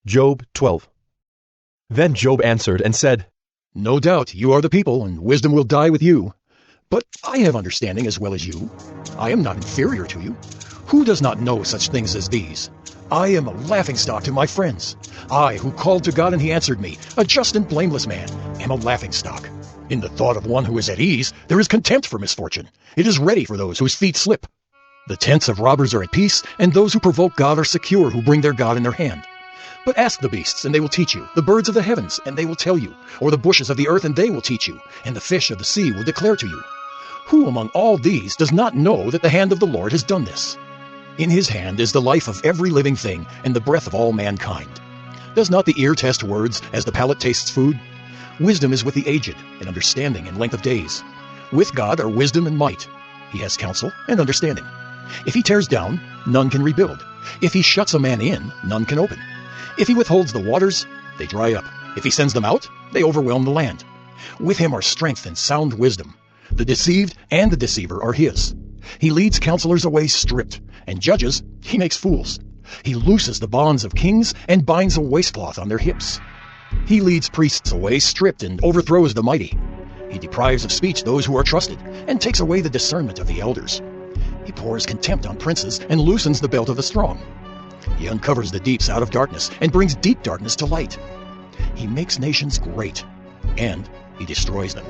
Job 12. Then Job answered and said, No doubt you are the people, and wisdom will die with you. But I have understanding as well as you. I am not inferior to you. Who does not know such things as these? I am a laughingstock to my friends. I, who called to God and he answered me, a just and blameless man, am a laughingstock. In the thought of one who is at ease, there is contempt for misfortune. It is ready for those whose feet slip. The tents of robbers are at peace, and those who provoke God are secure, who bring their God in their hand. But ask the beasts, and they will teach you, the birds of the heavens, and they will tell you, or the bushes of the earth, and they will teach you, and the fish of the sea will declare to you. Who among all these does not know that the hand of the Lord has done this? In his hand is the life of every living thing, and the breath of all mankind. Does not the ear test words, as the palate tastes food? Wisdom is with the aged, and understanding and length of days. With God are wisdom and might. He has counsel and understanding. If he tears down, none can rebuild. If he shuts a man in, none can open. If he withholds the waters, they dry up. If he sends them out, they overwhelm the land. With him are strength and sound wisdom. The deceived and the deceiver are his. He leads counselors away stripped, and judges he makes fools. He looses the bonds of kings and binds a waistcloth on their hips. He leads priests away stripped and overthrows the mighty. He deprives of speech those who are trusted, and takes away the discernment of the elders. He pours contempt on princes and loosens the belt of the strong. He uncovers the deeps out of darkness and brings deep darkness to light. He makes nations great, and he destroys them.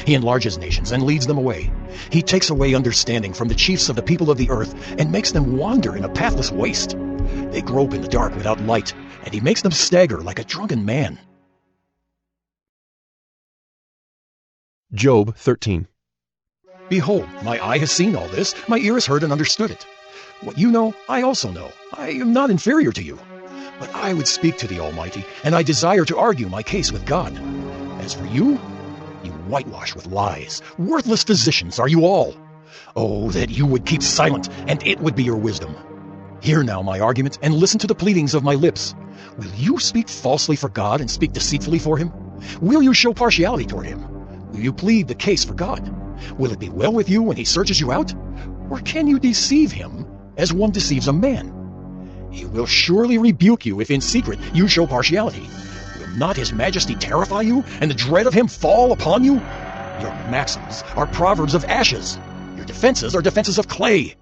He enlarges nations and leads them away. He takes away understanding from the chiefs of the people of the earth and makes them wander in a pathless waste. They grope in the dark without light, and he makes them stagger like a drunken man. Job 13. Behold, my eye has seen all this, my ear has heard and understood it. What you know, I also know. I am not inferior to you. But I would speak to the Almighty, and I desire to argue my case with God. As for you, you whitewash with lies. Worthless physicians are you all. Oh, that you would keep silent, and it would be your wisdom. Hear now my argument, and listen to the pleadings of my lips. Will you speak falsely for God and speak deceitfully for him? Will you show partiality toward him? Will you plead the case for God? Will it be well with you when he searches you out? Or can you deceive him as one deceives a man? He will surely rebuke you if in secret you show partiality. Will not his majesty terrify you, and the dread of him fall upon you? Your maxims are proverbs of ashes. Your defenses are defenses of clay.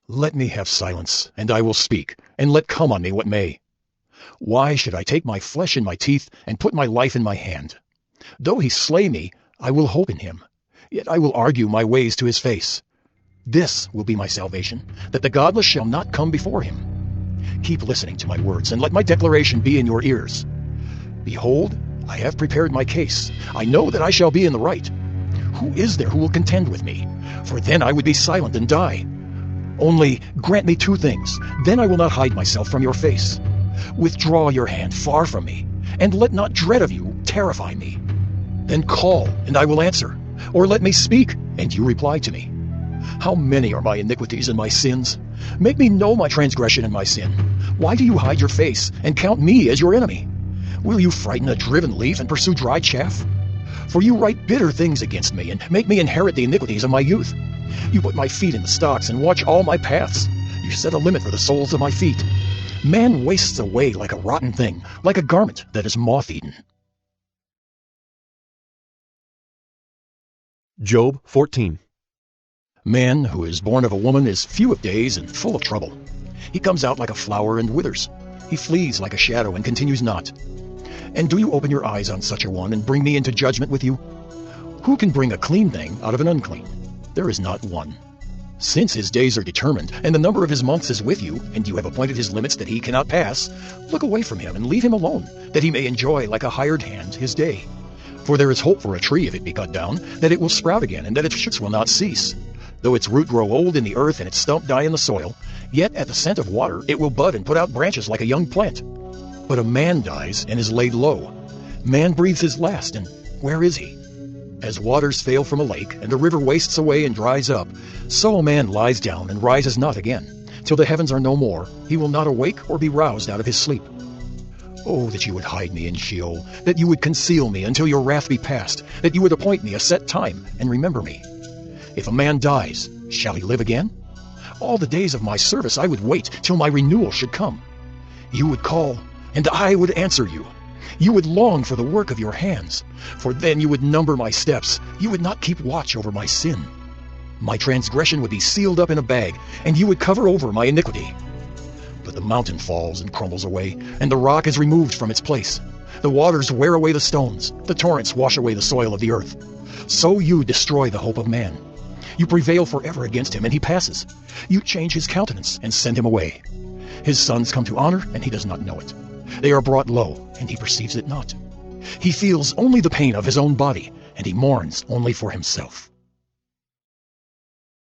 Let me have silence, and I will speak, and let come on me what may. Why should I take my flesh in my teeth, and put my life in my hand? Though he slay me, I will hope in him. Yet I will argue my ways to his face. This will be my salvation, that the godless shall not come before him. Keep listening to my words, and let my declaration be in your ears. Behold, I have prepared my case. I know that I shall be in the right. Who is there who will contend with me? For then I would be silent and die. Only grant me two things, then I will not hide myself from your face. Withdraw your hand far from me, and let not dread of you terrify me. Then call, and I will answer, or let me speak, and you reply to me. How many are my iniquities and my sins? Make me know my transgression and my sin. Why do you hide your face, and count me as your enemy? Will you frighten a driven leaf and pursue dry chaff? For you write bitter things against me, and make me inherit the iniquities of my youth. You put my feet in the stocks, and watch all my paths. You set a limit for the soles of my feet. Man wastes away like a rotten thing, like a garment that is moth-eaten. Job 14. Man who is born of a woman is few of days and full of trouble. He comes out like a flower and withers. He flees like a shadow and continues not. And do you open your eyes on such a one and bring me into judgment with you? Who can bring a clean thing out of an unclean? There is not one. Since his days are determined, and the number of his months is with you, and you have appointed his limits that he cannot pass, look away from him and leave him alone, that he may enjoy like a hired hand his day. For there is hope for a tree if it be cut down, that it will sprout again, and that its shoots will not cease. Though its root grow old in the earth and its stump die in the soil, yet at the scent of water it will bud and put out branches like a young plant. But a man dies and is laid low. Man breathes his last, and where is he? As waters fail from a lake, and the river wastes away and dries up, so a man lies down and rises not again. Till the heavens are no more, he will not awake or be roused out of his sleep. Oh, that you would hide me in Sheol, that you would conceal me until your wrath be past, that you would appoint me a set time and remember me. If a man dies, shall he live again? All the days of my service I would wait till my renewal should come. You would call, And I would answer you. You would long for the work of your hands, for then you would number my steps. You would not keep watch over my sin. My transgression would be sealed up in a bag, and you would cover over my iniquity. But the mountain falls and crumbles away, and the rock is removed from its place. The waters wear away the stones, the torrents wash away the soil of the earth. So you destroy the hope of man. You prevail forever against him, and he passes. You change his countenance and send him away. His sons come to honor, and he does not know it. They are brought low, and he perceives it not. He feels only the pain of his own body, and he mourns only for himself.